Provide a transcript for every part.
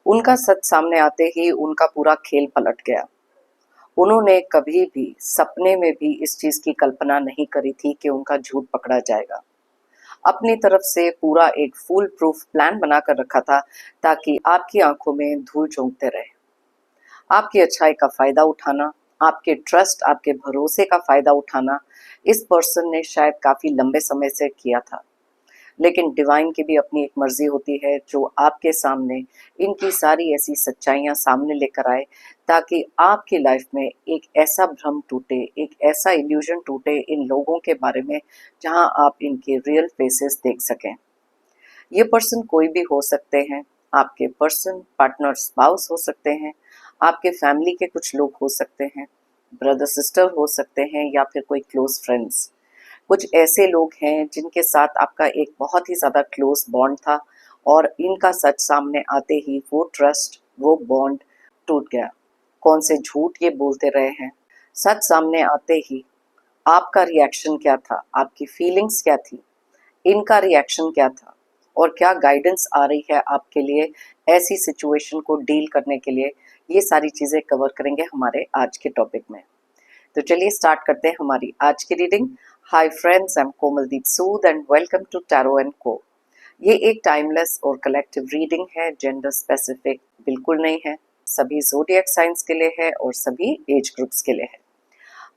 उनका सच सामने आते ही उनका पूरा खेल पलट गया। उन्होंने कभी भी सपने में भी इस चीज की कल्पना नहीं करी थी कि उनका झूठ पकड़ा जाएगा। अपनी तरफ से पूरा एक फुल प्रूफ प्लान बनाकर रखा था ताकि आपकी आंखों में धूल झोंकते रहे। आपकी अच्छाई का फायदा उठाना, आपके ट्रस्ट, आपके भरोसे का फायदा उठाना इस पर्सन ने शायद काफी लंबे समय से किया था। लेकिन डिवाइन की भी अपनी एक मर्जी होती है जो आपके सामने इनकी सारी ऐसी सच्चाइयां सामने लेकर आए ताकि आपकी लाइफ में एक ऐसा भ्रम टूटे, एक ऐसा इल्यूजन टूटे इन लोगों के बारे में जहां आप इनके रियल फेसेस देख सकें। ये पर्सन कोई भी हो सकते हैं, आपके पर्सन पार्टनर स्पाउस हो सकते हैं, आपके फैमिली के कुछ लोग हो सकते हैं, ब्रदर सिस्टर हो सकते हैं या फिर कोई क्लोज फ्रेंड्स। कुछ ऐसे लोग हैं जिनके साथ आपका एक बहुत ही ज़्यादा क्लोज बॉन्ड था और इनका सच सामने आते ही वो ट्रस्ट, वो बॉन्ड टूट गया। कौन से झूठ ये बोलते रहे हैं, सच सामने आते ही आपका रिएक्शन क्या था, आपकी फीलिंग्स क्या थी, इनका रिएक्शन क्या था और क्या गाइडेंस आ रही है आपके लिए ऐसी सिचुएशन को डील करने के लिए, ये सारी चीज़ें कवर करेंगे हमारे आज के टॉपिक में। तो चलिए स्टार्ट करते हैं हमारी आज की reading. Hi friends, I am Komaldeep Sood and welcome to tarot and co. ये एक टाइमलेस और कलेक्टिव रीडिंग है, जेंडर स्पेसिफिक बिल्कुल नहीं है, सभी ज़ोडिएक साइंस के लिए है और सभी एज ग्रुप्स के लिए है।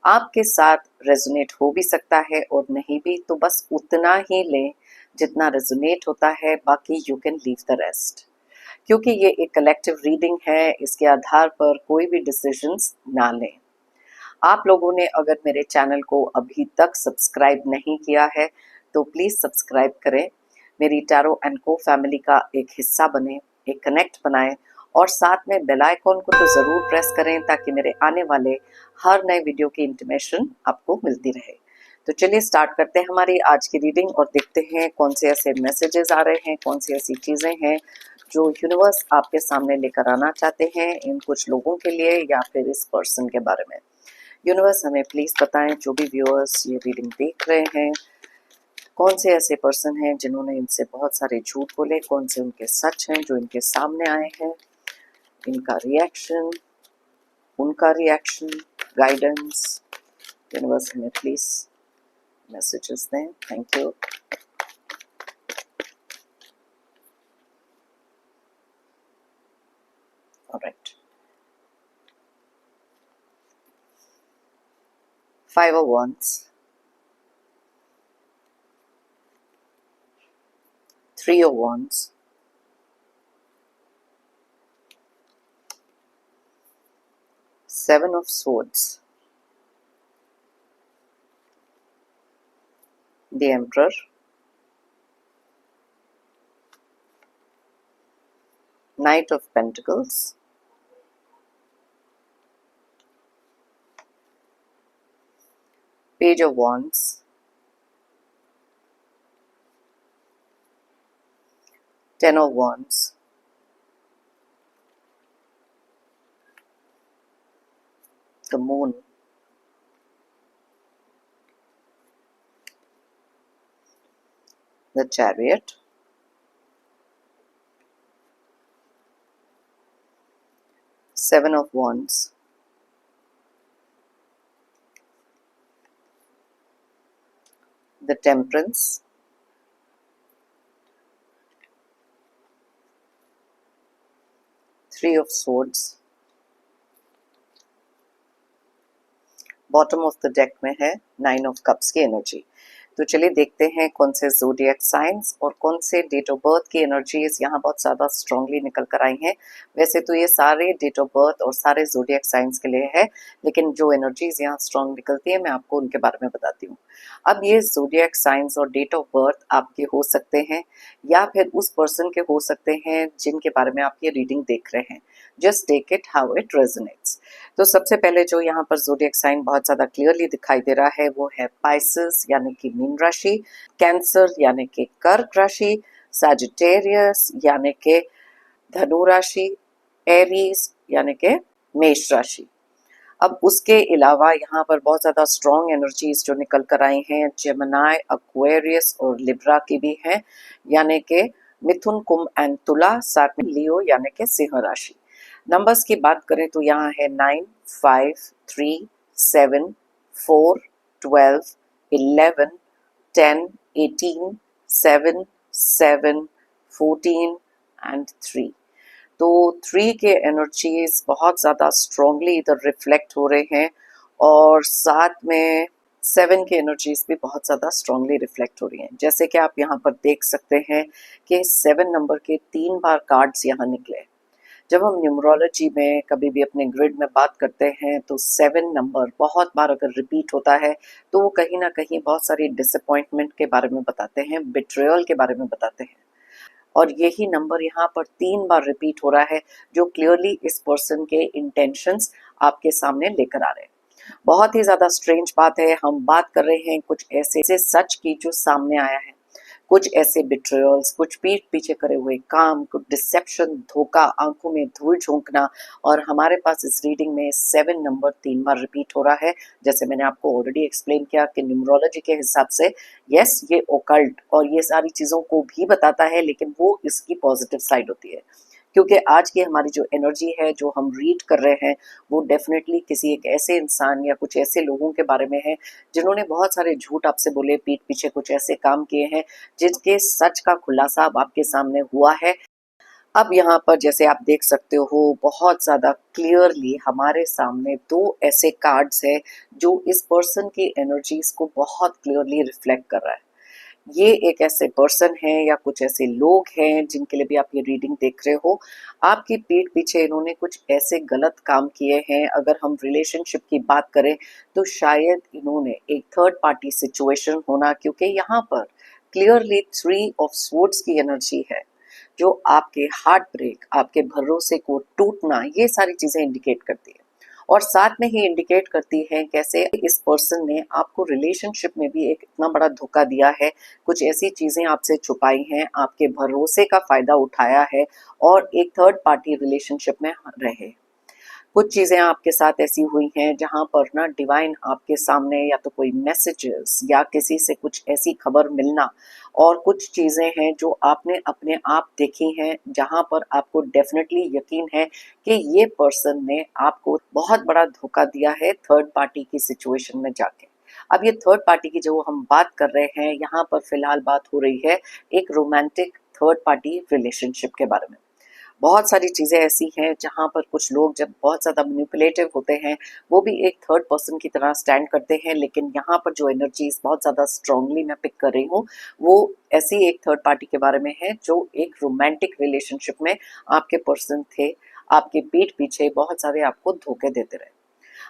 आपके साथ रेजोनेट हो भी सकता है और नहीं भी, तो बस उतना ही लें जितना रेजोनेट होता है, बाकी you can leave the rest. क्योंकि ये एक कलेक्टिव रीडिंग है, इसके आधार पर कोई भी डिसीजंस ना लें। आप लोगों ने अगर मेरे चैनल को अभी तक सब्सक्राइब नहीं किया है तो प्लीज़ सब्सक्राइब करें, मेरी टैरो एंड को फैमिली का एक हिस्सा बने, एक कनेक्ट बनाएं और साथ में बेल आइकॉन को तो ज़रूर प्रेस करें ताकि मेरे आने वाले हर नए वीडियो की इंटीमेशन आपको मिलती रहे। तो चलिए स्टार्ट करते हैं हमारी आज की रीडिंग और देखते हैं कौन से ऐसे मैसेजेस आ रहे हैं, कौन सी ऐसी चीज़ें हैं जो यूनिवर्स आपके सामने लेकर आना चाहते हैं इन कुछ लोगों के लिए या फिर इस पर्सन के बारे में। यूनिवर्स हमें प्लीज बताएं, जो भी व्यूअर्स ये रीडिंग देख रहे हैं, कौन से ऐसे पर्सन हैं जिन्होंने इनसे बहुत सारे झूठ बोले, कौन से उनके सच हैं जो इनके सामने आए हैं, इनका रिएक्शन, उनका रिएक्शन, गाइडेंस। यूनिवर्स हमें प्लीज मैसेजेस दें। Thank you. Alright, 5 of Wands, 3 of Wands, Seven of Swords, the Emperor, Knight of Pentacles, Page of Wands, Ten of Wands, the Moon, the Chariot, Seven of Wands, the Temperance, Three of Swords, bottom of the deck में है 9 of cups की energy. तो चलिए देखते हैं कौन से zodiac science और कौन से डेट ऑफ बर्थ की एनर्जीज यहाँ बहुत ज़्यादा स्ट्रांगली निकल कर आई हैं। वैसे तो ये सारे डेट ऑफ बर्थ और सारे ज़ोडिएक साइंस के लिए है, लेकिन जो एनर्जीज यहाँ स्ट्रांग निकलती है मैं आपको उनके बारे में बताती हूँ। अब ये ज़ोडिएक साइंस और डेट ऑफ बर्थ आपके हो सकते हैं या फिर उस पर्सन के हो सकते हैं जिनके बारे में आप ये रीडिंग देख रहे हैं। Just take it how it resonates. तो सबसे पहले जो यहाँ पर ज़ोडिएक साइन बहुत ज़्यादा क्लियरली दिखाई दे रहा है वो है पाइसेस यानी कि मीन राशि, कैंसर यानी कि कर्क राशि, सैजिटेरियस यानी कि धनु राशि, एरीज यानी कि मेष राशि। अब उसके अलावा यहाँ पर बहुत ज़्यादा स्ट्रॉन्ग एनर्जीज जो निकल कर आई हैं जेमिनी, एक्वेरियस और लिब्रा की भी हैं, यानी कि मिथुन, कुंभ एंड तुला, साथ में लियो यानी कि सिंह राशि। नंबर्स की बात करें तो यहाँ है 9, 5, 3, 7, 4, 12, 11, 10, 18, 7, 7, 14 एंड 3। तो 3 के एनर्जीज बहुत ज़्यादा स्ट्रांगली इधर रिफ्लेक्ट हो रहे हैं और साथ में 7 की एनर्जीज भी बहुत ज़्यादा स्ट्रांगली रिफ्लेक्ट हो रही हैं। जैसे कि आप यहाँ पर देख सकते हैं कि 7 नंबर के 3 बार कार्ड्स यहाँ निकले। जब हम न्यूमरोलॉजी में कभी भी अपने ग्रिड में बात करते हैं तो 7 नंबर बहुत बार अगर रिपीट होता है तो वो कहीं ना कहीं बहुत सारी डिसअपॉइंटमेंट के बारे में बताते हैं, बिट्रेयल के बारे में बताते हैं। और यही नंबर यहाँ पर 3 बार रिपीट हो रहा है जो क्लियरली इस पर्सन के इंटेंशंस आपके सामने लेकर आ रहे हैं। बहुत ही ज्यादा स्ट्रेंज बात है, हम बात कर रहे हैं कुछ ऐसे सच की जो सामने आया है, कुछ ऐसे बिट्रेयल्स, कुछ पीठ पीछे करे हुए काम, कुछ डिसेप्शन, धोखा, आंखों में धूल झोंकना। और हमारे पास इस रीडिंग में 7 नंबर 3 बार रिपीट हो रहा है। जैसे मैंने आपको ऑलरेडी एक्सप्लेन किया कि न्यूमरोलॉजी के हिसाब से यस ये ओकल्ट और ये सारी चीजों को भी बताता है, लेकिन वो इसकी पॉजिटिव साइड होती है। क्योंकि आज की हमारी जो एनर्जी है जो हम रीड कर रहे हैं वो डेफिनेटली किसी एक ऐसे इंसान या कुछ ऐसे लोगों के बारे में है जिन्होंने बहुत सारे झूठ आपसे बोले, पीठ पीछे कुछ ऐसे काम किए हैं जिसके सच का खुलासा अब आपके सामने हुआ है। अब यहाँ पर जैसे आप देख सकते हो बहुत ज्यादा क्लियरली हमारे सामने 2 ऐसे कार्ड्स है जो इस पर्सन की एनर्जीज को बहुत क्लियरली रिफ्लेक्ट कर रहा है। ये एक ऐसे पर्सन है या कुछ ऐसे लोग हैं जिनके लिए भी आप ये रीडिंग देख रहे हो। आपकी पीठ पीछे इन्होंने कुछ ऐसे गलत काम किए हैं। अगर हम रिलेशनशिप की बात करें तो शायद इन्होंने एक थर्ड पार्टी सिचुएशन होना, क्योंकि यहाँ पर क्लियरली 3 ऑफ स्वॉर्ड्स की एनर्जी है जो आपके हार्ट ब्रेक, आपके भरोसे को टूटना, ये सारी चीजें इंडिकेट करती है। और साथ में ही इंडिकेट करती है कैसे इस पर्सन ने आपको रिलेशनशिप में भी एक इतना बड़ा धोखा दिया है, कुछ ऐसी चीजें आपसे छुपाई हैं, आपके भरोसे का फायदा उठाया है और एक थर्ड पार्टी रिलेशनशिप में रहे। कुछ चीजें आपके साथ ऐसी हुई हैं जहां पर ना डिवाइन आपके सामने या तो कोई मैसेजेस या किसी से कुछ ऐसी खबर मिलना, और कुछ चीजें हैं जो आपने अपने आप देखी हैं जहां पर आपको डेफिनेटली यकीन है कि ये पर्सन ने आपको बहुत बड़ा धोखा दिया है थर्ड पार्टी की सिचुएशन में जाके। अब ये थर्ड पार्टी की जो हम बात कर रहे हैं यहाँ पर फिलहाल बात हो रही है एक रोमांटिक थर्ड पार्टी रिलेशनशिप के बारे में। बहुत सारी चीजें ऐसी हैं जहां पर कुछ लोग जब बहुत ज्यादा मैनिपुलेटिव होते हैं वो भी एक थर्ड पर्सन की तरह स्टैंड करते हैं, लेकिन यहाँ पर जो एनर्जीज बहुत ज्यादा स्ट्रांगली मैं पिक कर रही हूँ वो ऐसी एक थर्ड पार्टी के बारे में है जो एक रोमांटिक रिलेशनशिप में आपके पर्सन थे, आपके पीठ पीछे बहुत सारे आपको धोखे देते रहे।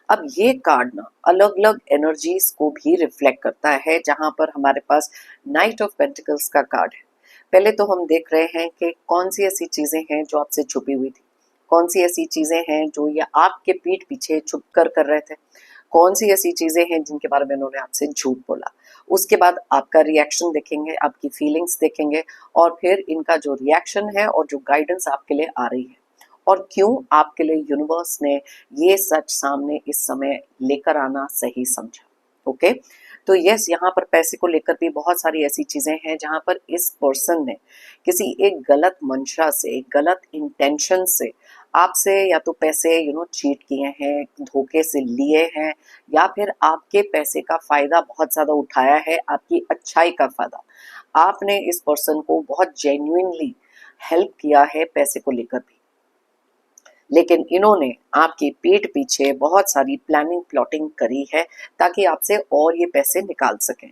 अब ये कार्ड ना अलग अलग एनर्जीज को भी रिफ्लेक्ट करता है, जहां पर हमारे पास नाइट ऑफ पेंटिकल्स का कार्ड है। पहले तो हम देख रहे हैं कि कौन सी ऐसी चीजें हैं जो आपसे छुपी हुई थी, कौन सी ऐसी चीजें हैं जो ये आपके पीठ पीछे छुप कर रहे थे, कौन सी ऐसी चीजें हैं जिनके बारे में उन्होंने आपसे झूठ बोला। उसके बाद आपका रिएक्शन देखेंगे, आपकी फीलिंग्स देखेंगे और फिर इनका जो रिएक्शन है और जो गाइडेंस आपके लिए आ रही है और क्यों आपके लिए यूनिवर्स ने ये सच सामने इस समय लेकर आना सही समझा। ओके, तो यस यहाँ पर पैसे को लेकर भी बहुत सारी ऐसी चीजें हैं जहां पर इस पर्सन ने किसी एक गलत मंशा से, एक गलत इंटेंशन से आपसे या तो पैसे चीट किए हैं, धोखे से लिए हैं, या फिर आपके पैसे का फायदा बहुत ज्यादा उठाया है, आपकी अच्छाई का फायदा। आपने इस पर्सन को बहुत जेन्युइनली हेल्प किया है पैसे को लेकर भी, लेकिन इन्होंने आपकी पीठ पीछे बहुत सारी प्लानिंग प्लॉटिंग करी है ताकि आपसे और ये पैसे निकाल सकें।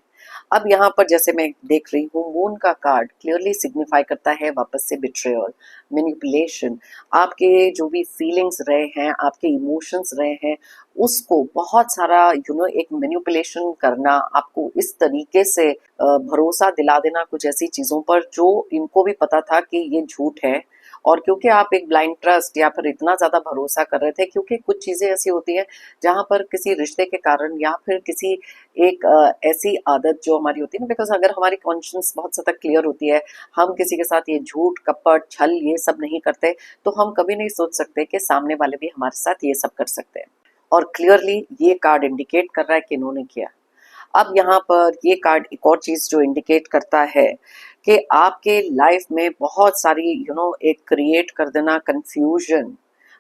अब यहाँ पर जैसे मैं देख रही हूँ मून का कार्ड क्लियरली सिग्निफाई करता है वापस से बिट्रेयल, मैनिपुलेशन। आपके जो भी फीलिंग्स रहे हैं, आपके इमोशंस रहे हैं, उसको बहुत सारा एक मैनिपुलेशन करना, आपको इस तरीके से भरोसा दिला देना कुछ ऐसी चीजों पर जो इनको भी पता था कि ये झूठ है। और क्योंकि आप एक ब्लाइंड ट्रस्ट या फिर इतना ज्यादा भरोसा कर रहे थे, क्योंकि कुछ चीजें ऐसी होती हैं जहां पर किसी रिश्ते के कारण या फिर किसी एक ऐसी आदत जो हमारी होती है ना, बिकॉज अगर हमारी कॉन्शियंस बहुत ज्यादा क्लियर होती है, हम किसी के साथ ये झूठ कपट छल ये सब नहीं करते, तो हम कभी नहीं सोच सकते कि सामने वाले भी हमारे साथ ये सब कर सकते हैं। और क्लियरली ये कार्ड इंडिकेट कर रहा है कि इन्होंने किया। अब यहाँ पर ये कार्ड एक और चीज जो इंडिकेट करता है कि आपके लाइफ में बहुत सारी एक क्रिएट कर देना कंफ्यूजन,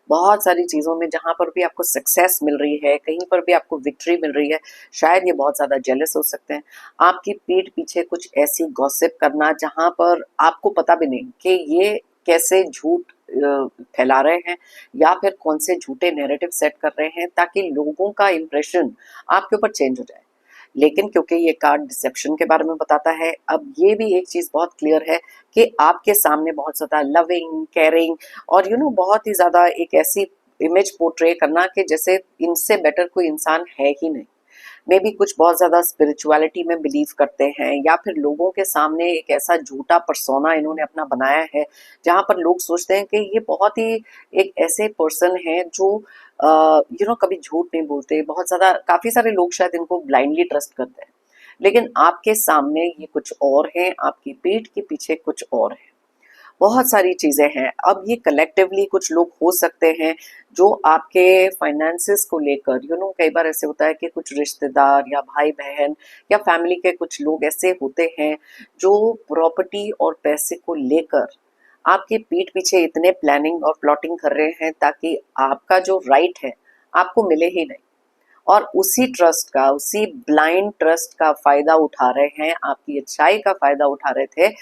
बहुत सारी चीज़ों में जहाँ पर भी आपको सक्सेस मिल रही है, कहीं पर भी आपको विक्ट्री मिल रही है, शायद ये बहुत ज़्यादा जेलस हो सकते हैं। आपकी पीठ पीछे कुछ ऐसी गॉसिप करना जहाँ पर आपको पता भी नहीं कि ये कैसे झूठ फैला रहे हैं या फिर कौन से झूठे नैरेटिव सेट कर रहे हैं ताकि लोगों का इंप्रेशन आपके ऊपर चेंज हो जाए। लेकिन क्योंकि ये कार्ड डिसेप्शन के बारे में बताता है, अब ये भी एक चीज बहुत क्लियर है कि आपके सामने बहुत ज्यादा लविंग, केयरिंग और बहुत ही ज्यादा एक ऐसी इमेज पोर्ट्रे करना कि जैसे इनसे बेटर कोई इंसान है ही नहीं। मे बी कुछ बहुत ज्यादा स्पिरिचुअलिटी में बिलीव करते हैं या फिर लोगों के सामने एक ऐसा झूठा परसोना इन्होंने अपना बनाया है जहां पर लोग सोचते हैं कि ये बहुत ही एक ऐसे पर्सन है जो कभी झूठ नहीं बोलते, बहुत ज्यादा काफी सारे लोग शायद इनको ब्लाइंडली ट्रस्ट करते हैं। लेकिन आपके सामने ये कुछ और है, आपकी पीठ के पीछे कुछ और है, बहुत सारी चीजें हैं। अब ये कलेक्टिवली कुछ लोग हो सकते हैं जो आपके फाइनेंसेस को लेकर कई बार ऐसे होता है कि कुछ रिश्तेदार या भाई बहन या फैमिली के कुछ लोग ऐसे होते हैं जो प्रॉपर्टी और पैसे को लेकर आपके पीठ पीछे इतने प्लानिंग और प्लॉटिंग कर रहे हैं ताकि आपका जो राइट है आपको मिले ही नहीं, और उसी ट्रस्ट का, उसी ब्लाइंड ट्रस्ट का फायदा उठा रहे हैं, आपकी अच्छाई का फायदा उठा रहे थे,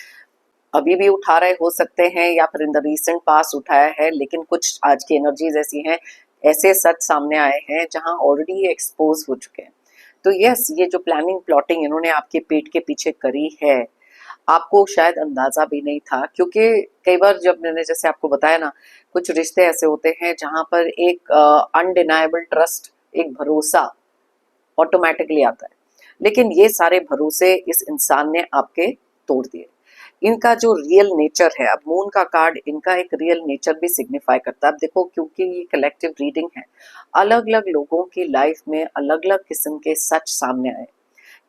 अभी भी उठा रहे हो सकते हैं या फिर इन द रीसेंट पास उठाया है। लेकिन कुछ आज की एनर्जीज ऐसी हैं, ऐसे सच सामने आए हैं जहां ऑलरेडी ये एक्सपोज हो चुके हैं। तो यस, ये जो प्लानिंग प्लॉटिंग इन्होंने आपके पेट के पीछे करी है, आपको शायद अंदाजा भी नहीं था, क्योंकि कई बार जब मैंने जैसे आपको बताया ना, कुछ रिश्ते ऐसे होते हैं जहां पर एक अनडिनाइबल ट्रस्ट, एक भरोसा ऑटोमेटिकली आता है। लेकिन ये सारे भरोसे इस इंसान ने आपके तोड़ दिए। इनका जो रियल नेचर है, अब मून का कार्ड इनका एक रियल नेचर भी सिग्निफाई करता है। अब देखो, क्योंकि ये कलेक्टिव रीडिंग है, अलग अलग लोगों की लाइफ में अलग अलग किस्म के सच सामने आए।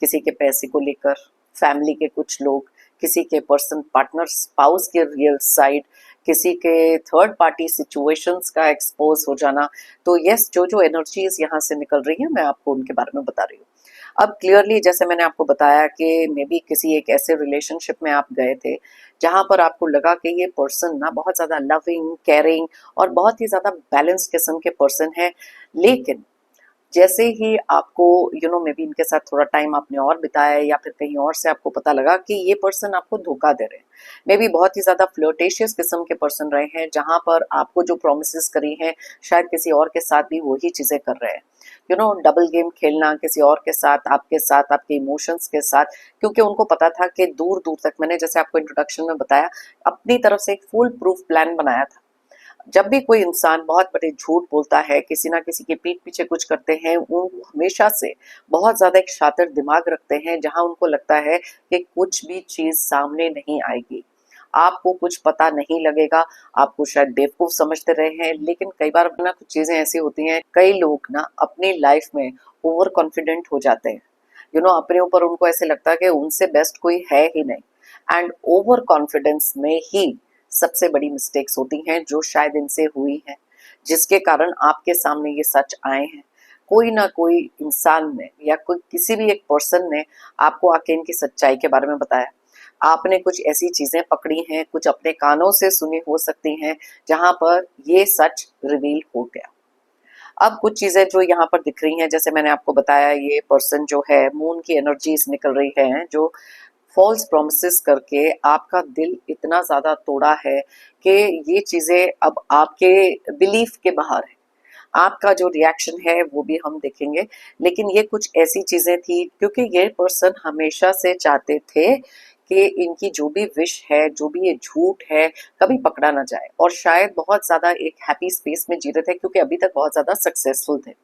किसी के पैसे को लेकर, फैमिली के कुछ लोग, किसी के पर्सन पार्टनर स्पाउस के रियल साइड, किसी के थर्ड पार्टी सिचुएशंस का एक्सपोज हो जाना। तो यस, जो जो एनर्जीज यहाँ से निकल रही है मैं आपको उनके बारे में बता रही हूँ। अब क्लियरली जैसे मैंने आपको बताया कि मे बी किसी एक ऐसे रिलेशनशिप में आप गए थे जहां पर आपको लगा कि ये पर्सन ना बहुत ज्यादा लविंग, केयरिंग और बहुत ही ज्यादा बैलेंस किस्म के पर्सन है। लेकिन जैसे ही आपको मे बी इनके साथ थोड़ा टाइम आपने और बिताया या फिर कहीं और से आपको पता लगा कि ये पर्सन आपको धोखा दे रहे हैं, मे बी बहुत ही ज्यादा फ्लर्टेशियस किस्म के पर्सन रहे हैं, जहां पर आपको जो प्रोमिस करी हैं शायद किसी और के साथ भी वही चीजें कर रहे हैं। डबल गेम खेलना किसी और के साथ, आपके साथ, आपके इमोशंस के साथ, क्योंकि उनको पता था कि दूर दूर तक, मैंने जैसे आपको इंट्रोडक्शन में बताया, अपनी तरफ से एक फुल प्रूफ प्लान बनाया था। जब भी कोई इंसान बहुत बड़े झूठ बोलता है, किसी ना किसी के पीठ पीछे कुछ करते हैं, वो हमेशा से बहुत ज्यादा एक शातिर दिमाग रखते हैं जहां उनको लगता है कि कुछ भी चीज सामने नहीं आएगी, आपको कुछ पता नहीं लगेगा, आपको शायद बेवकूफ समझते रहे हैं। लेकिन कई बार ना कुछ चीजें ऐसी होती हैं, कई लोग ना अपनी लाइफ में ओवर कॉन्फिडेंट हो जाते हैं। अपने ऊपर उनको ऐसे लगता है कि उनसे बेस्ट कोई है ही नहीं, एंड ओवर कॉन्फिडेंस में ही सबसे बड़ी मिस्टेक्स होती हैं जो शायद इनसे हुई हैं, जिसके कारण आपके सामने ये सच आए हैं। कोई ना कोई इंसान ने या कोई किसी भी एक पर्सन ने आपको आके इनकी सच्चाई के बारे में बताया। आपने कुछ ऐसी चीजें पकड़ी हैं, कुछ अपने कानों से सुनी हो सकती हैं, जहां पर ये सच रिवील हो गया। अब कुछ चीजें जो यहाँ पर दिख रही हैं, जैसे मैंने आपको बताया, ये पर्सन जो है, मून की एनर्जीज निकल रही है जो फॉल्स प्रोमिसेस करके आपका दिल इतना ज्यादा तोड़ा है कि ये चीजें अब आपके बिलीफ के बाहर है। आपका जो रिएक्शन है वो भी हम देखेंगे। लेकिन ये कुछ ऐसी चीजें थी, क्योंकि ये पर्सन हमेशा से चाहते थे कि इनकी जो भी विश है, जो भी ये झूठ है, कभी पकड़ा ना जाए, और शायद बहुत ज्यादा एक हैप्पी स्पेस में जी रहे थे क्योंकि अभी तक बहुत ज्यादा सक्सेसफुल थे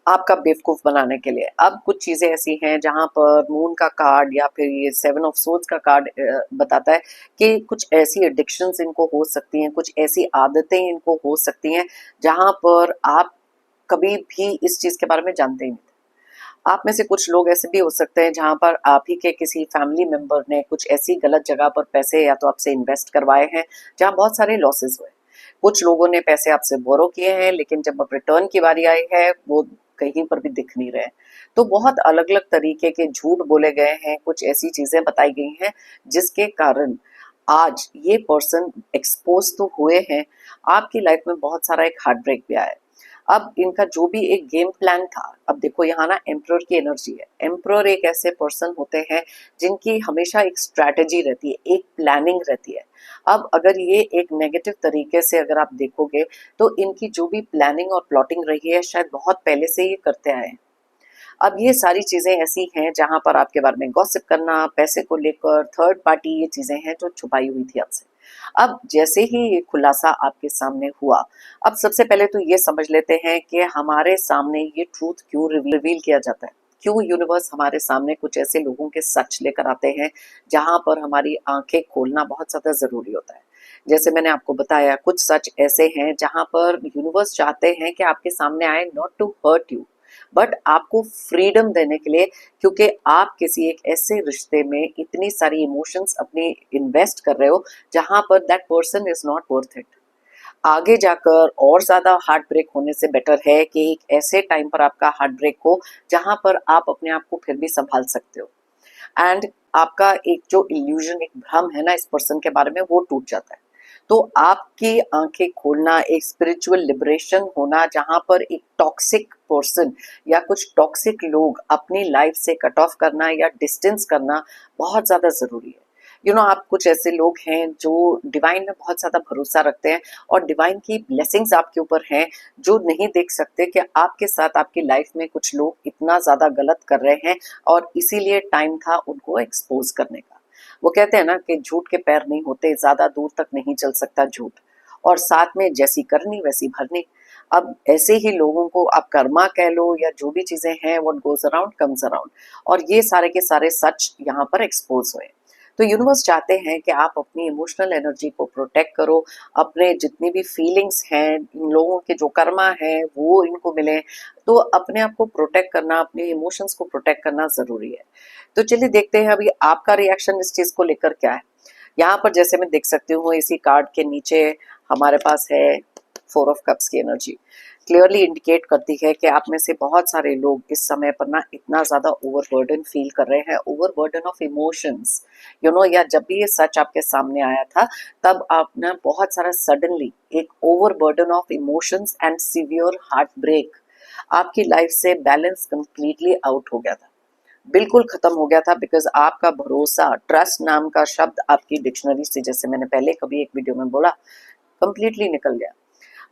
आपका बेवकूफ बनाने के लिए। अब कुछ चीजें ऐसी हैं जहां पर मून का कार्ड या फिर ये 7 ऑफ सोर्ड्स का कार्ड बताता है कि कुछ ऐसी एडिक्शंस इनको हो सकती हैं, कुछ ऐसी आदतें इनको हो सकती हैं जहां पर आप कभी भी इस चीज के बारे में जानते ही नहीं थे। आप में से कुछ लोग ऐसे भी हो सकते हैं जहां पर आप ही के किसी फैमिली मेंबर ने कुछ ऐसी गलत जगह पर पैसे या तो आपसे इन्वेस्ट करवाए हैं जहां बहुत सारे लॉसेस हुए। कुछ लोगों ने पैसे आपसे बोरो किए हैं, लेकिन जब अब रिटर्न की बारी आई है, वो कहीं पर भी दिख नहीं रहे हैं। तो बहुत अलग अलग तरीके के झूठ बोले गए हैं, कुछ ऐसी चीजें बताई गई हैं जिसके कारण आज ये पर्सन एक्सपोज तो हुए हैं, आपकी लाइफ में बहुत सारा एक हार्ट ब्रेक भी आया है। अब इनका जो भी एक गेम प्लान था, अब देखो यहाँ ना एम्प्रर की एनर्जी है। एम्प्रर एक ऐसे पर्सन होते हैं जिनकी हमेशा एक स्ट्रैटेजी रहती है, एक प्लानिंग रहती है। अब अगर ये एक नेगेटिव तरीके से अगर आप देखोगे तो इनकी जो भी प्लानिंग और प्लॉटिंग रही है शायद बहुत पहले से ये करते आए हैं। अब ये सारी चीजें ऐसी हैं जहां पर आपके बारे में गॉसिप करना, पैसे को लेकर, थर्ड पार्टी, ये चीजें हैं जो छुपाई हुई थी आपसे। अब जैसे ही ये खुलासा आपके सामने हुआ, अब सबसे पहले तो ये समझ लेते हैं कि हमारे सामने ये ट्रूथ क्यों रिवील किया जाता है, क्यों यूनिवर्स हमारे सामने कुछ ऐसे लोगों के सच लेकर आते हैं जहां पर हमारी आंखें खोलना बहुत ज्यादा जरूरी होता है। जैसे मैंने आपको बताया, कुछ सच ऐसे हैं जहां पर यूनिवर्स चाहते हैं कि आपके सामने आए, not to hurt you but आपको फ्रीडम देने के लिए, क्योंकि आप किसी एक ऐसे रिश्ते में इतनी सारी इमोशंस अपनी इन्वेस्ट कर रहे हो जहां पर that person is not worth it. आगे जाकर और ज्यादा हार्ट ब्रेक होने से बेटर है कि एक ऐसे टाइम पर आपका हार्ट ब्रेक हो जहां पर आप अपने आप को फिर भी संभाल सकते हो, एंड आपका एक जो इल्यूजन, एक भ्रम है ना इस पर्सन के बारे में, वो टूट जाता है। तो आपकी आंखें खोलना, एक स्पिरिचुअल लिबरेशन होना, जहां पर एक टॉक्सिक पर्सन या कुछ टॉक्सिक लोग अपनी लाइफ से कट ऑफ करना या डिस्टेंस करना बहुत ज्यादा जरूरी है। आप कुछ ऐसे लोग हैं जो डिवाइन में बहुत ज्यादा भरोसा रखते हैं और डिवाइन की ब्लेसिंग्स आपके ऊपर हैं, जो नहीं देख सकते कि आपके साथ आपकी लाइफ में कुछ लोग इतना ज्यादा गलत कर रहे हैं, और इसीलिए टाइम था उनको एक्सपोज करने का। वो कहते हैं ना कि झूठ के पैर नहीं होते, ज्यादा दूर तक नहीं चल सकता झूठ, और साथ में जैसी करनी वैसी भरनी। अब ऐसे ही लोगों को आप कर्मा कह लो या जो भी चीजें हैं, what goes around comes around, और ये सारे के सारे सच यहाँ पर एक्सपोज हुए। तो यूनिवर्स चाहते हैं कि आप अपनी इमोशनल एनर्जी को प्रोटेक्ट करो, अपने जितनी भी फीलिंग्स हैं, इन लोगों के जो कर्मा है वो इनको मिले। तो अपने आप को प्रोटेक्ट करना, अपने इमोशंस को प्रोटेक्ट करना जरूरी है। तो चलिए देखते हैं अभी आपका रिएक्शन इस चीज को लेकर क्या है। यहाँ पर जैसे मैं देख सकती हूँ, इसी कार्ड के नीचे हमारे पास है 4 ऑफ कप्स की एनर्जी। क्लियरली इंडिकेट करती है कि आप में से बहुत सारे लोग इस समय पर ना इतना ज्यादा ओवरबर्डन फील कर रहे हैं, ओवरबर्डन ऑफ इमोशंस, या जब भी ये सच आपके सामने आया था तब आप ना बहुत सारा सडनली एक overburden of emotions and severe heart break, आपकी लाइफ से बैलेंस कंप्लीटली आउट हो गया था, बिल्कुल खत्म हो गया था। बिकॉज आपका भरोसा, ट्रस्ट नाम का शब्द आपकी डिक्शनरी से, जैसे मैंने पहले कभी एक वीडियो में बोला, कंप्लीटली निकल गया।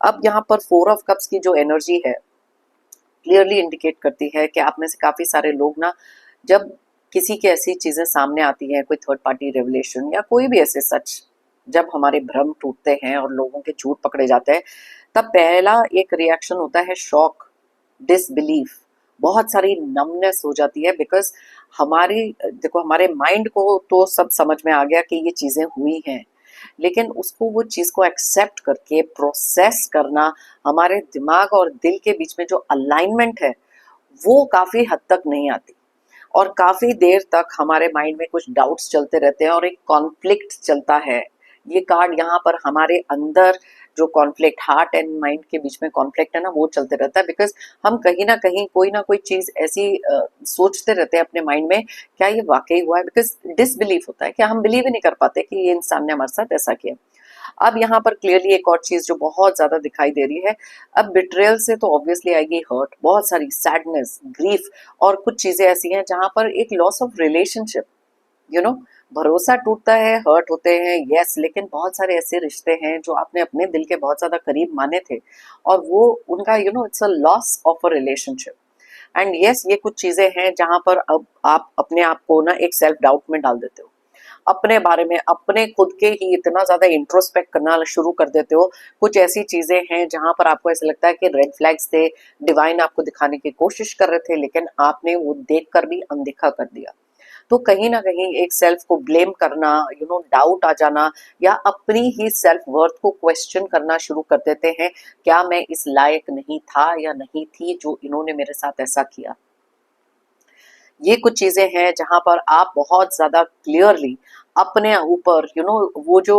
अब यहाँ पर 4 ऑफ कप्स की जो एनर्जी है क्लियरली इंडिकेट करती है कि आप में से काफी सारे लोग ना, जब किसी की ऐसी चीजें सामने आती हैं, कोई थर्ड पार्टी रेवलेशन या कोई भी ऐसे सच, जब हमारे भ्रम टूटते हैं और लोगों के झूठ पकड़े जाते हैं, तब पहला एक रिएक्शन होता है शॉक, डिसबिलीफ, बहुत सारी नमनेस हो जाती है। बिकॉज देखो, हमारे माइंड को तो सब समझ में आ गया कि ये चीजें हुई हैं, लेकिन उसको, वो चीज को एक्सेप्ट करके प्रोसेस करना, हमारे दिमाग और दिल के बीच में जो अलाइनमेंट है वो काफी हद तक नहीं आती, और काफी देर तक हमारे माइंड में कुछ डाउट्स चलते रहते हैं और एक कॉन्फ्लिक्ट चलता है। ये कार्ड यहाँ पर हमारे अंदर जो कॉन्फ्लिक्ट, हार्ट एंड माइंड के बीच में कॉन्फ्लिक्ट है ना, वो चलते रहता है। बिकॉज हम कहीं ना कहीं कोई ना कोई चीज ऐसी सोचते रहते हैं अपने माइंड में, क्या ये वाकई हुआ है, बिकॉज डिसबिलीफ होता है, क्या हम बिलीव ही नहीं कर पाते कि ये इंसान ने हमारे साथ ऐसा किया। अब यहाँ पर क्लियरली एक और चीज जो बहुत ज्यादा दिखाई दे रही है, अब बिट्रेयल से तो ऑब्वियसली आएगी हर्ट, बहुत सारी सैडनेस, ग्रीफ, और कुछ चीजें ऐसी हैं जहां पर एक loss of relationship, you know भरोसा टूटता है, हर्ट होते हैं, यस, लेकिन बहुत सारे ऐसे रिश्ते हैं जो आपने अपने दिल के बहुत ज्यादा करीब माने थे, और वो उनका it's a loss of a relationship. And yes, ये कुछ चीजें हैं जहां पर अब आप अपने आप को ना एक सेल्फ डाउट में डाल देते हो, अपने बारे में, अपने खुद के ही इतना ज्यादा इंट्रोस्पेक्ट करना शुरू कर देते हो। कुछ ऐसी चीजें हैं जहां पर आपको ऐसा लगता है कि रेड फ्लैग्स थे, डिवाइन आपको दिखाने की कोशिश कर रहे थे, लेकिन आपने वो देखकर भी अनदेखा कर दिया। तो कहीं ना कहीं एक सेल्फ को ब्लेम करना, डाउट आ जाना, या अपनी ही सेल्फ वर्थ को क्वेश्चन करना शुरू कर देते हैं, क्या मैं इस लायक नहीं था या नहीं थी जो इन्होंने मेरे साथ ऐसा किया। ये कुछ चीजें हैं जहां पर आप बहुत ज्यादा क्लियरली अपने ऊपर, वो जो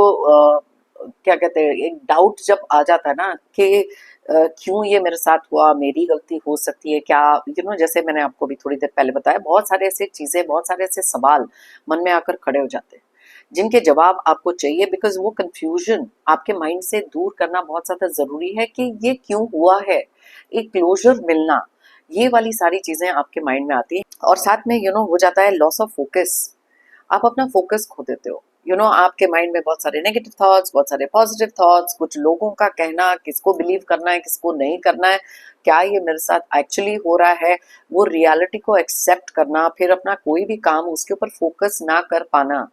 क्या कहते हैं, एक डाउट जब आ जाता है ना कि क्यों ये मेरे साथ हुआ, मेरी गलती हो सकती है क्या, जैसे मैंने आपको भी थोड़ी देर पहले बताया, बहुत सारे ऐसे चीजें, बहुत सारे ऐसे सवाल मन में आकर खड़े हो जाते हैं जिनके जवाब आपको चाहिए, बिकॉज वो कंफ्यूजन आपके माइंड से दूर करना बहुत ज्यादा जरूरी है कि ये क्यों हुआ है, एक क्लोजर मिलना, ये वाली सारी चीजें आपके माइंड में आती हैं। और साथ में हो जाता है लॉस ऑफ फोकस, आप अपना फोकस खो देते हो। आपके माइंड में बहुत सारे नेगेटिव थॉट्स, बहुत सारे पॉजिटिव थॉट्स, कुछ लोगों का कहना, किसको बिलीव करना है, किसको नहीं करना है, क्या ये मेरे साथ एक्चुअली हो रहा है, वो रियलिटी को एक्सेप्ट करना, फिर अपना कोई भी काम उसके ऊपर फोकस ना कर पाना।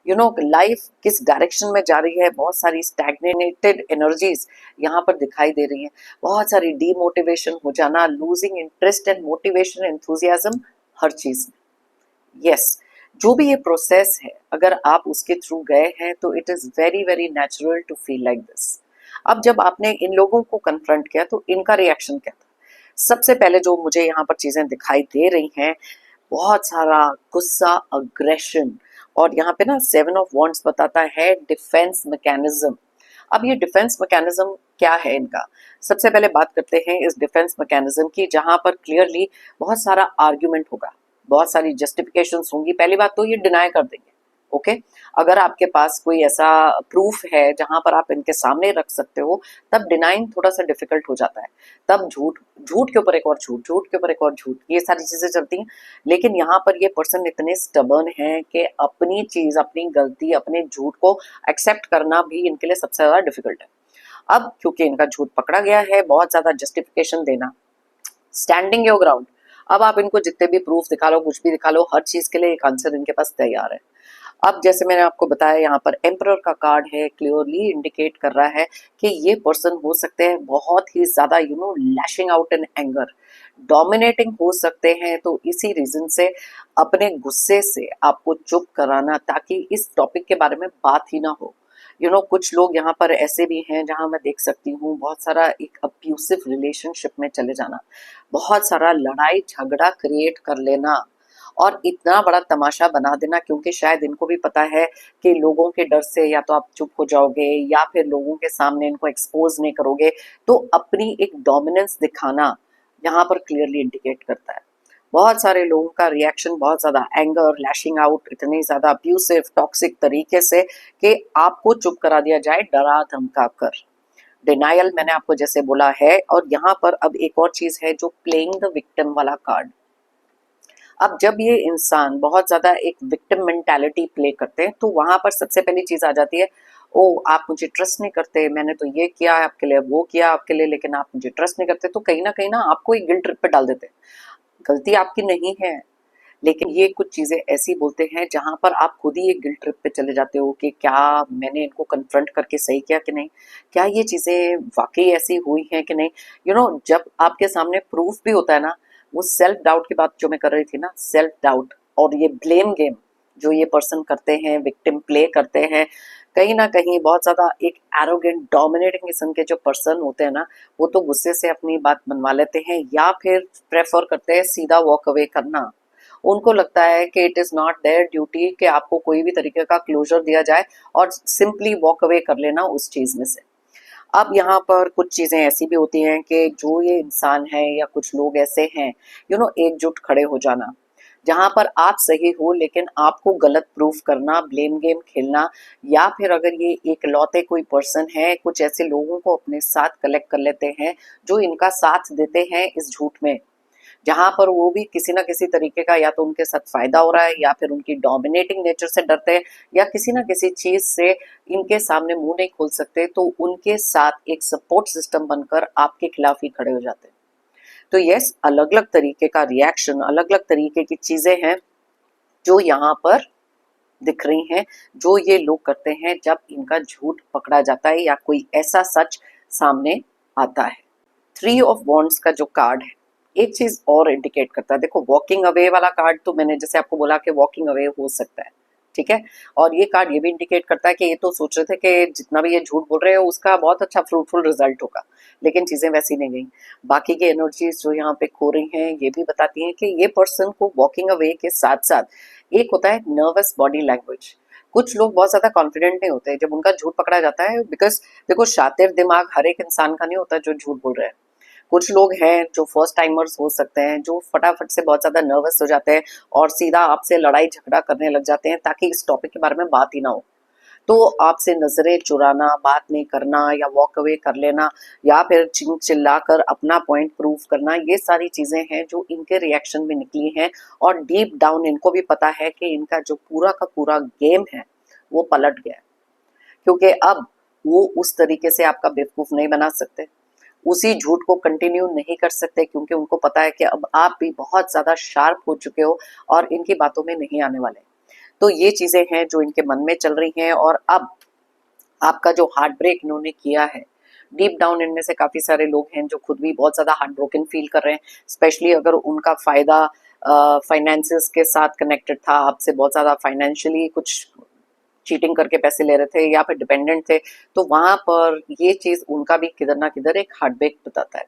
लाइफ किस डायरेक्शन में जा रही है, बहुत सारी स्टैग्नेटेड एनर्जीज यहाँ पर दिखाई दे रही है, बहुत सारी डीमोटिवेशन हो जाना, losing interest and motivation, enthusiasm हर चीज में। यस, जो भी ये प्रोसेस है, अगर आप उसके थ्रू गए हैं तो it is very very natural to feel like this. अब जब आपने इन लोगों को कन्फ्रंट किया तो इनका रिएक्शन क्या था? सबसे पहले जो मुझे यहाँ पर चीजें दिखाई दे रही हैं, बहुत सारा गुस्सा, अग्रेशन, और यहाँ पे ना 7 ऑफ वॉन्ड्स बताता है डिफेंस मैकेनिज्म। अब ये डिफेंस मैकेनिज्म क्या है इनका, सबसे पहले बात करते हैं इस डिफेंस मैकेनिज्म की, जहां पर क्लियरली बहुत सारा आर्ग्यूमेंट होगा, बहुत सारी जस्टिफिकेशंस होंगी। पहली बात तो ये डिनाई कर देंगे, ओके। अगर आपके पास कोई ऐसा प्रूफ है जहां पर आप इनके सामने रख सकते हो, तब डिनाइंग थोड़ा सा डिफिकल्ट हो जाता है। तब झूठ, झूठ के ऊपर एक और झूठ, झूठ के ऊपर एक और झूठ, ये सारी चीजें चलती हैं। लेकिन यहाँ पर ये पर्सन इतने स्टबर्न है कि अपनी चीज, अपनी गलती, अपने झूठ को एक्सेप्ट करना भी इनके लिए सबसे ज्यादा डिफिकल्ट है। अब क्योंकि इनका झूठ पकड़ा गया है, बहुत ज्यादा जस्टिफिकेशन देना, स्टैंडिंग योर ग्राउंड। अब आप इनको जितने भी प्रूफ दिखा लो, कुछ भी दिखा लो, हर चीज के लिए एक आंसर इनके पास तैयार है। अब जैसे मैंने आपको बताया, यहाँ पर एम्परर का कार्ड है, क्लियरली इंडिकेट कर रहा है कि ये पर्सन हो सकते हैं बहुत ही ज्यादा lashing out in anger, dominating हो सकते हैं। तो इसी रीजन से अपने गुस्से से आपको चुप कराना, ताकि इस टॉपिक के बारे में बात ही ना हो। कुछ लोग यहाँ पर ऐसे भी हैं जहां मैं देख सकती हूँ बहुत सारा एक अब्यूसिव रिलेशनशिप में चले जाना, बहुत सारा लड़ाई झगड़ा क्रिएट कर लेना, और इतना बड़ा तमाशा बना देना, क्योंकि शायद इनको भी पता है कि लोगों के डर से या तो आप चुप हो जाओगे या फिर लोगों के सामने इनको एक्सपोज नहीं करोगे, तो अपनी एक डोमिनेंस दिखाना यहाँ पर क्लियरली इंडिकेट करता है। बहुत सारे लोगों का रिएक्शन बहुत ज्यादा एंगर, लैशिंग आउट, इतनी ज्यादा अब्यूसिव, टॉक्सिक तरीके से कि आपको चुप करा दिया जाए, डरा धमका कर। डिनायल मैंने आपको जैसे बोला है। और यहाँ पर अब एक और चीज है, जो प्लेइंग द विक्टिम वाला कार्ड। अब जब ये इंसान बहुत ज्यादा एक विक्टिम मेंटालिटी प्ले करते हैं, तो वहां पर सबसे पहली चीज आ जाती है, ओ आप मुझे ट्रस्ट नहीं करते, मैंने तो ये किया आपके लिए, वो किया आपके लिए, लेकिन आप मुझे ट्रस्ट नहीं करते। तो कहीं ना आपको एक गिल्ट ट्रिप पे डाल देते हैं। गलती आपकी नहीं है, लेकिन ये कुछ चीजें ऐसी बोलते हैं जहां पर आप खुद ही एक गिल्ट ट्रिप पे चले जाते हो कि क्या मैंने इनको कन्फ्रंट करके सही किया कि नहीं, क्या ये चीजें वाकई ऐसी हुई हैं कि नहीं। जब आपके सामने प्रूफ भी होता है ना, वो सेल्फ डाउट की बात जो मैं कर रही थी ना, सेल्फ डाउट और ये ब्लेम गेम जो ये पर्सन करते हैं, विक्टिम प्ले करते हैं, कहीं ना कहीं बहुत ज्यादा एक एरोगेंट, डोमिनेटिंग किस्म के जो पर्सन होते हैं ना, वो तो गुस्से से अपनी बात मनवा लेते हैं, या फिर प्रेफर करते हैं सीधा वॉक अवे करना। उनको लगता है कि it is not there duty कि आपको कोई भी तरीके का क्लोजर दिया जाए, और सिंपली वॉक अवे कर लेना उस चीज में से। अब यहाँ पर कुछ चीजें ऐसी भी होती हैं कि जो ये इंसान है या कुछ लोग ऐसे हैं, एकजुट खड़े हो जाना, जहां पर आप सही हो लेकिन आपको गलत प्रूफ करना, ब्लेम गेम खेलना, या फिर अगर ये एक लौते कोई पर्सन है, कुछ ऐसे लोगों को अपने साथ कलेक्ट कर लेते हैं जो इनका साथ देते हैं इस झूठ में, जहां पर वो भी किसी ना किसी तरीके का या तो उनके साथ फायदा हो रहा है, या फिर उनकी डोमिनेटिंग नेचर से डरते हैं, या किसी ना किसी चीज से इनके सामने मुंह नहीं खोल सकते, तो उनके साथ एक सपोर्ट सिस्टम बनकर आपके खिलाफ ही खड़े हो जाते हैं। तो यस, अलग अलग तरीके का रिएक्शन, अलग अलग तरीके की चीजें हैं जो यहाँ पर दिख रही हैं, जो ये लोग करते हैं जब इनका झूठ पकड़ा जाता है या कोई ऐसा सच सामने आता है। 3 ऑफ वॉन्ड्स का जो कार्ड है, एक चीज और इंडिकेट करता है। देखो, वॉकिंग अवे वाला कार्ड तो मैंने जैसे आपको बोला कि वॉकिंग अवे हो सकता है, ठीक है। और ये कार्ड ये भी इंडिकेट करता है कि ये तो सोच रहे थे कि जितना भी ये झूठ बोल रहे हो उसका बहुत अच्छा फ्रूटफुल रिजल्ट होगा, लेकिन चीजें वैसी नहीं गई। बाकी की एनर्जीज जो यहाँ पे खो रही हैं, ये भी बताती हैं कि ये पर्सन को वॉकिंग अवे के साथ साथ एक होता है नर्वस बॉडी लैंग्वेज। कुछ लोग बहुत ज्यादा कॉन्फिडेंट नहीं होते जब उनका झूठ पकड़ा जाता है, बिकॉज देखो शातिर दिमाग हर एक इंसान का नहीं होता जो झूठ बोल रहे हैं। कुछ लोग हैं जो फर्स्ट टाइमर्स हो सकते हैं, जो फटाफट से बहुत ज्यादा नर्वस हो जाते हैं और सीधा आपसे लड़ाई झगड़ा करने लग जाते हैं ताकि इस टॉपिक के बारे में बात ही ना हो। तो आपसे नजरें चुराना, बात नहीं करना या वॉक अवे कर लेना या फिर चिल्लाकर अपना पॉइंट प्रूव करना, ये सारी चीजें हैं जो इनके रिएक्शन में निकली हैं। और डीप डाउन इनको भी पता है कि इनका जो पूरा का पूरा गेम है वो पलट गया है, क्योंकि अब वो उस तरीके से आपका बेवकूफ नहीं बना सकते, उसी झूठ को कंटिन्यू नहीं कर सकते, क्योंकि उनको पता है कि अब आप भी बहुत ज्यादा शार्प हो चुके हो और इनकी बातों में नहीं आने वाले। तो ये चीजें हैं जो इनके मन में चल रही हैं। और अब आपका जो हार्ट ब्रेक इन्होंने किया है, डीप डाउन इनमें से काफी सारे लोग हैं जो खुद भी बहुत ज्यादा हार्ट ब्रोकन फील कर रहे हैं, स्पेशली अगर उनका फायदा फाइनेंसेस के साथ कनेक्टेड था, आपसे बहुत ज्यादा फाइनेंशियली कुछ चीटिंग करके पैसे ले रहे थे या फिर डिपेंडेंट थे, तो वहां पर ये चीज उनका भी किधर ना किधर एक हार्ट ब्रेक बताता है।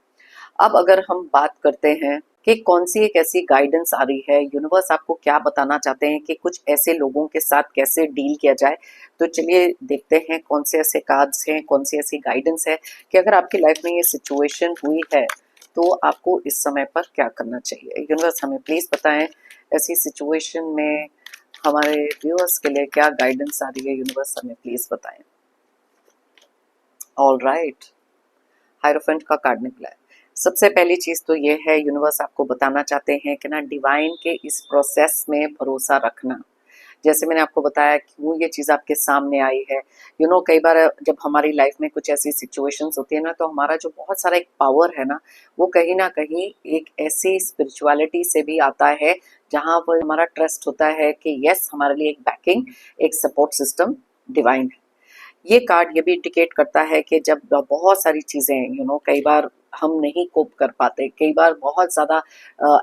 अब अगर हम बात करते हैं कि कौन सी एक ऐसी गाइडेंस आ रही है, यूनिवर्स आपको क्या बताना चाहते हैं कि कुछ ऐसे लोगों के साथ कैसे डील किया जाए, तो चलिए देखते हैं कौन से ऐसे कार्ड्स हैं, कौन सी ऐसी गाइडेंस है कि अगर आपकी लाइफ में ये सिचुएशन हुई है तो आपको इस समय पर क्या करना चाहिए। यूनिवर्स हमें प्लीज बताएं ऐसी सिचुएशन में हमारे व्यूअर्स के लिए क्या गाइडेंस आ रही है, यूनिवर्स हमें प्लीज बताएं। ऑल राइट, हायरोफेंट का कार्ड निकला है। सबसे पहली चीज तो ये है, यूनिवर्स आपको बताना चाहते हैं कि ना डिवाइन के इस प्रोसेस में भरोसा रखना। जैसे मैंने आपको बताया क्यों ये चीज आपके सामने आई है। कई बार जब हमारी लाइफ में कुछ ऐसी सिचुएशंस होती है ना, तो हमारा जो बहुत सारा एक पावर है ना, वो कहीं ना कहीं एक ऐसी स्पिरिचुअलिटी से भी आता है जहां पर हमारा ट्रस्ट होता है कि यस, हमारे लिए एक बैकिंग, एक सपोर्ट सिस्टम डिवाइन है। ये कार्ड ये भी इंडिकेट करता है कि जब बहुत सारी चीजें कई बार हम नहीं कोप कर पाते, कई बार बहुत ज्यादा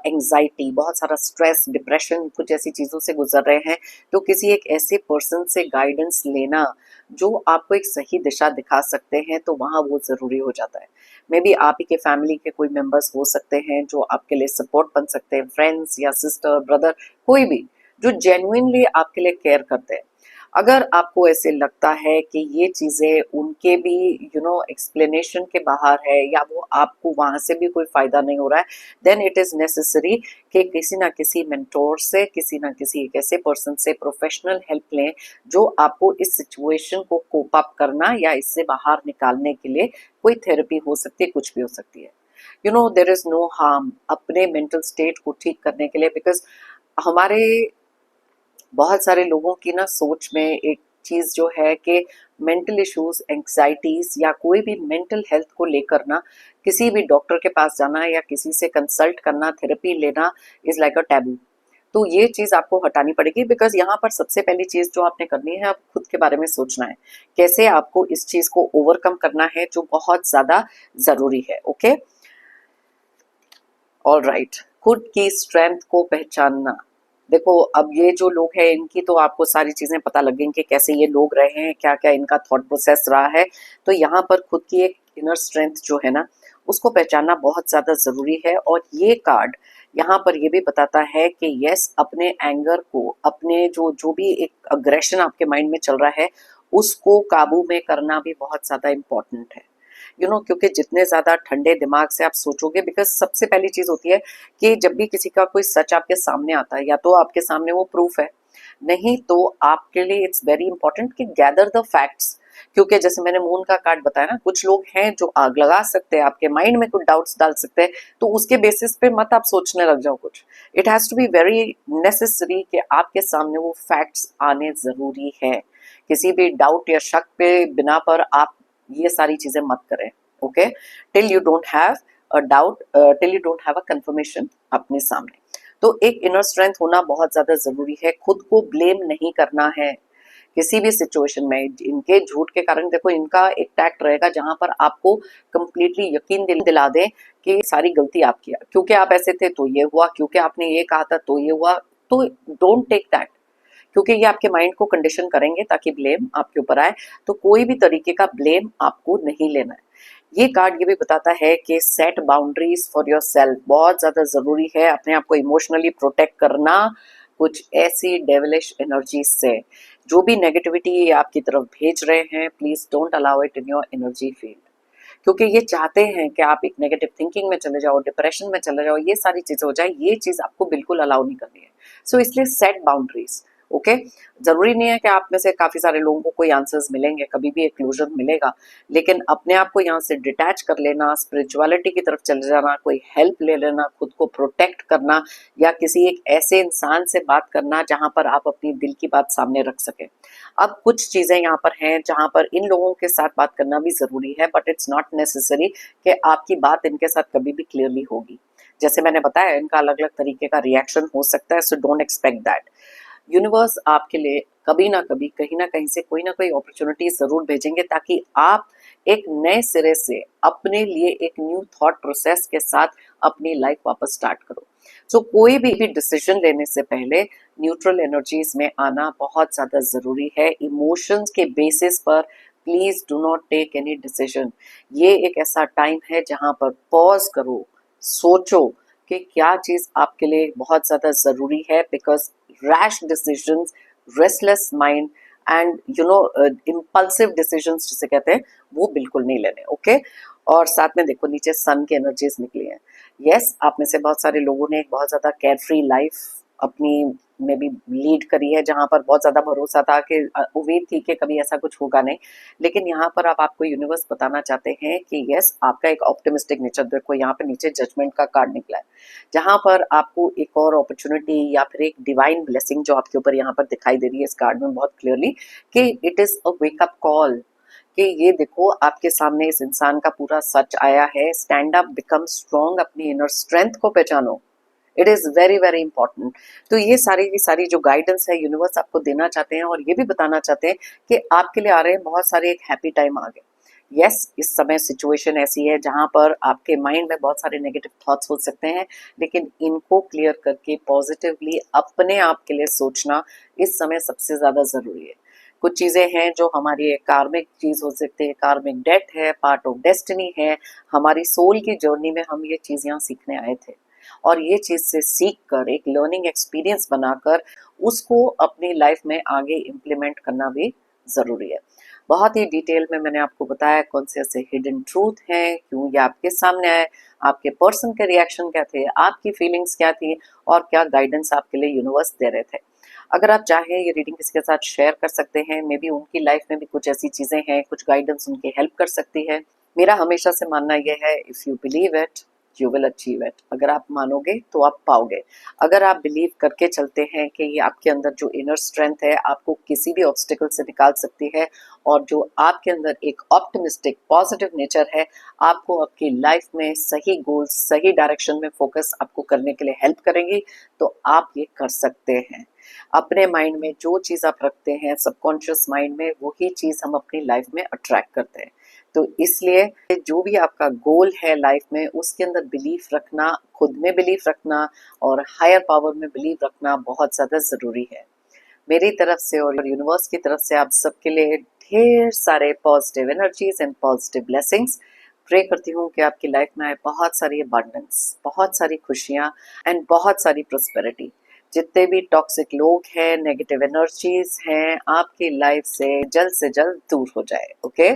एंजाइटी, बहुत सारा स्ट्रेस, डिप्रेशन, कुछ ऐसी चीजों से गुजर रहे हैं, तो किसी एक ऐसे पर्सन से गाइडेंस लेना जो आपको एक सही दिशा दिखा सकते हैं, तो वहां वो जरूरी हो जाता है। मे बी आप ही के फैमिली के कोई मेंबर्स हो सकते हैं जो आपके लिए सपोर्ट बन सकते हैं, फ्रेंड्स या सिस्टर, ब्रदर, कोई भी जो जेन्युइनली आपके लिए केयर करते हैं। अगर आपको ऐसे लगता है कि ये चीजें उनके भी एक्सप्लेनेशन के बाहर है या वो आपको वहां से भी कोई फायदा नहीं हो रहा है, देन इट इज नेसेसरी कि किसी ना किसी मेंटोर से, किसी ना किसी एक ऐसे पर्सन से प्रोफेशनल हेल्प लें जो आपको इस सिचुएशन को कोप अप करना या इससे बाहर निकालने के लिए, कोई थेरेपी हो सकती है, कुछ भी हो सकती है। देयर इज नो हार्म अपने मेंटल स्टेट को ठीक करने के लिए, बिकॉज हमारे बहुत सारे लोगों की ना सोच में एक चीज जो है कि मेंटल इश्यूज, एंग्जाइटीज या कोई भी मेंटल हेल्थ को लेकर ना किसी भी डॉक्टर के पास जाना या किसी से कंसल्ट करना, थेरेपी लेना इज लाइक अ टैबू। तो ये चीज आपको हटानी पड़ेगी, बिकॉज यहाँ पर सबसे पहली चीज जो आपने करनी है, आप खुद के बारे में सोचना है कैसे आपको इस चीज को ओवरकम करना है, जो बहुत ज्यादा जरूरी है। ओके, ऑल राइट, खुद की स्ट्रेंथ को पहचानना। देखो अब ये जो लोग हैं इनकी तो आपको सारी चीजें पता लग गई कि कैसे ये लोग रहे हैं, क्या क्या इनका थॉट प्रोसेस रहा है। तो यहाँ पर खुद की एक इनर स्ट्रेंथ जो है ना, उसको पहचानना बहुत ज्यादा जरूरी है। और ये कार्ड यहाँ पर ये भी बताता है कि यस, अपने एंगर को, अपने जो जो भी एक अग्रेशन आपके माइंड में चल रहा है, उसको काबू में करना भी बहुत ज्यादा इम्पोर्टेंट है। क्योंकि जितने ज्यादा ठंडे दिमाग से आप सोचोगे, बिकॉज सबसे पहली चीज होती है कि जब भी किसी का कोई सच आपके सामने आता है, या तो आपके सामने वो प्रूफ है, नहीं तो आपके लिए इट्स वेरी इंपॉर्टेंट कि गैदर द फैक्ट्स। क्योंकि जैसे मैंने मून का कार्ड बताया ना, कुछ लोग हैं जो आग लगा सकते हैं, आपके माइंड में कुछ डाउट्स डाल सकते हैं, तो उसके बेसिस पे मत आप सोचने लग जाओ कुछ। It has to be very necessary कि आपके सामने वो फैक्ट्स आने जरूरी है। किसी भी डाउट या शक पे बिना पर आप ये सारी चीजें मत करें। Okay, till you don't have a doubt, till you don't have a confirmation अपने सामने। तो एक इनर स्ट्रेंथ होना बहुत ज्यादा जरूरी है। खुद को ब्लेम नहीं करना है किसी भी सिचुएशन में। इनके झूठ के कारण देखो, इनका एक टैक्ट रहेगा जहां पर आपको कंप्लीटली यकीन दिला दे कि सारी गलती आपकी है, क्योंकि आप ऐसे थे तो ये हुआ, क्योंकि आपने ये कहा था तो ये हुआ। तो डोंट टेक दैट, क्योंकि ये आपके माइंड को कंडीशन करेंगे ताकि ब्लेम आपके ऊपर आए। तो कोई भी तरीके का ब्लेम आपको नहीं लेना है। ये कार्ड ये भी बताता है कि set boundaries for your self बहुत ज्यादा जरूरी है। अपने आप को इमोशनली प्रोटेक्ट करना कुछ ऐसी डेविलिश एनर्जी से, जो भी नेगेटिविटी ये आपकी तरफ भेज रहे हैं, please don't allow it in your energy field, क्योंकि ये चाहते हैं कि आप एक नेगेटिव थिंकिंग में चले जाओ, डिप्रेशन में चले जाओ, ये सारी चीजें हो जाए। ये चीज आपको बिल्कुल अलाउ नहीं करनी है। सो इसलिए सेट बाउंड्रीज। ओके, जरूरी नहीं है कि आप में से काफी सारे लोगों को कोई आंसर्स मिलेंगे, कभी भी एक क्लोजर मिलेगा, लेकिन अपने आप को यहाँ से डिटैच कर लेना, स्पिरिचुअलिटी की तरफ चले जाना, कोई हेल्प ले लेना, खुद को प्रोटेक्ट करना, या किसी एक ऐसे इंसान से बात करना जहां पर आप अपनी दिल की बात सामने रख सके। अब कुछ चीजें यहाँ पर हैं जहां पर इन लोगों के साथ बात करना भी जरूरी है, बट इट्स नॉट नेसेसरी कि आपकी बात इनके साथ कभी भी क्लियरली होगी। जैसे मैंने बताया, इनका अलग अलग तरीके का रिएक्शन हो सकता है, so don't expect that. Universe आपके लिए कभी ना कभी, कहीं ना कहीं से कोई ना कोई अपॉर्चुनिटी जरूर भेजेंगे, ताकि आप एक नए सिरे से अपने लिए एक न्यू थॉट प्रोसेस के साथ अपनी लाइफ वापस स्टार्ट करो। सो कोई भी डिसीजन लेने से पहले न्यूट्रल एनर्जीज में आना बहुत ज्यादा जरूरी है। इमोशंस के बेसिस पर please do not take any decision. ये एक ऐसा टाइम है जहां पर पॉज करो, सोचो कि क्या चीज आपके लिए बहुत ज्यादा जरूरी है, because rash decisions, restless mind and impulsive decisions जिसे कहते हैं, वो बिल्कुल नहीं लेने। ओके, और साथ में देखो नीचे सन की एनर्जीज निकली हैं। यस, आप में से बहुत सारे लोगों ने एक बहुत ज्यादा केयरफ्री लाइफ अपनी में भी लीड करी है, जहां पर बहुत ज्यादा भरोसा था कि उम्मीद थी कि कभी ऐसा कुछ होगा नहीं। लेकिन यहाँ पर अब आपको यूनिवर्स बताना चाहते हैं कि यस, आपका एक ऑप्टिमिस्टिक नेचर, देखो यहाँ पे नीचे जजमेंट का कार्ड निकला है, जहां पर आपको एक और अपॉर्चुनिटी या फिर एक डिवाइन ब्लेसिंग जो आपके ऊपर यहाँ पर दिखाई दे रही है इस कार्ड में बहुत क्लियरली, कि it is a wake up call, कि ये देखो आपके सामने इस इंसान का पूरा सच आया है। स्टैंड अप, बिकम स्ट्रॉन्ग, अपनी इनर स्ट्रेंथ को पहचानो। It is very very important. तो ये सारी की सारी जो गाइडेंस है यूनिवर्स आपको देना चाहते हैं, और ये भी बताना चाहते हैं कि आपके लिए आ रहे हैं बहुत सारे एक हैप्पी टाइम आ गए। यस, इस समय सिचुएशन ऐसी है जहां पर आपके माइंड में बहुत सारे नेगेटिव थॉट्स हो सकते हैं, लेकिन इनको क्लियर करके पॉजिटिवली अपने आप के लिए सोचना इस समय सबसे ज्यादा जरूरी है। कुछ चीजें हैं जो हमारी एक कार्मिक चीज हो सकती है, कार्मिक डेट है, पार्ट ऑफ डेस्टिनी है, हमारी सोल की जर्नी में हम ये चीज यहाँ सीखने आए थे, और ये चीज से सीख कर एक लर्निंग एक्सपीरियंस बनाकर उसको अपनी लाइफ में आगे इम्प्लीमेंट करना भी जरूरी है। बहुत ही डिटेल में मैंने आपको बताया कौन से ऐसे हिडन ट्रूथ हैं, क्यों ये आपके सामने आए, आपके पर्सन के रिएक्शन क्या थे, आपकी फीलिंग्स क्या थी, और क्या गाइडेंस आपके लिए यूनिवर्स दे रहे थे। अगर आप चाहें ये रीडिंग किसी के साथ शेयर कर सकते हैं, मे बी उनकी लाइफ में भी कुछ ऐसी चीजें हैं, कुछ गाइडेंस उनकी हेल्प कर सकती है। मेरा हमेशा से मानना यह है, if you believe it you will achieve it. अगर आप मानोगे तो आप पाओगे। अगर आप बिलीव करके चलते हैं कि ये आपके अंदर जो इनर स्ट्रेंथ है आपको किसी भी ऑब्स्टिकल से निकाल सकती है, और जो आपके अंदर एक ऑप्टिमिस्टिक पॉजिटिव नेचर है आपको आपकी लाइफ में सही गोल, सही डायरेक्शन में फोकस आपको करने के लिए हेल्प करेंगी, तो आप ये कर सकते हैं। अपने माइंड में जो चीज आप रखते हैं, सबकॉन्शियस माइंड में, वही चीज हम अपनी लाइफ में अट्रैक्ट करते हैं। तो इसलिए जो भी आपका गोल है लाइफ में, उसके अंदर बिलीफ रखना, खुद में बिलीफ रखना और हायर पावर में बिलीव रखना बहुत ज्यादा जरूरी है। मेरी तरफ से और यूनिवर्स की तरफ से आप सबके लिए ढेर सारे positive energies and positive blessings. Pray करती हूँ कि आपकी लाइफ में आए बहुत सारी अबंडेंस, बहुत सारी खुशियाँ एंड बहुत सारी प्रोस्पेरिटी। जितने भी टॉक्सिक लोग हैं, नेगेटिव एनर्जीज हैं, आपकी लाइफ से जल्द दूर हो जाए। ओके,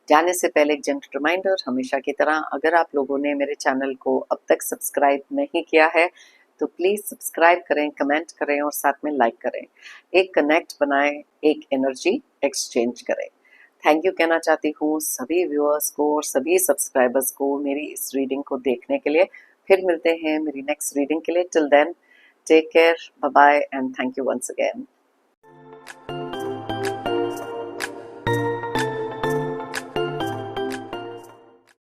जाने से पहले एक जेंटल रिमाइंडर, हमेशा की तरह अगर आप लोगों ने मेरे चैनल को अब तक सब्सक्राइब नहीं किया है तो प्लीज सब्सक्राइब करें, कमेंट करें और साथ में लाइक करें। एक कनेक्ट बनाएं, एक एनर्जी एक्सचेंज करें। थैंक यू कहना चाहती हूँ सभी व्यूअर्स को और सभी सब्सक्राइबर्स को मेरी इस रीडिंग को देखने के लिए। फिर मिलते हैं मेरी नेक्स्ट रीडिंग के लिए। Till then, take care, bye bye and thank you once again.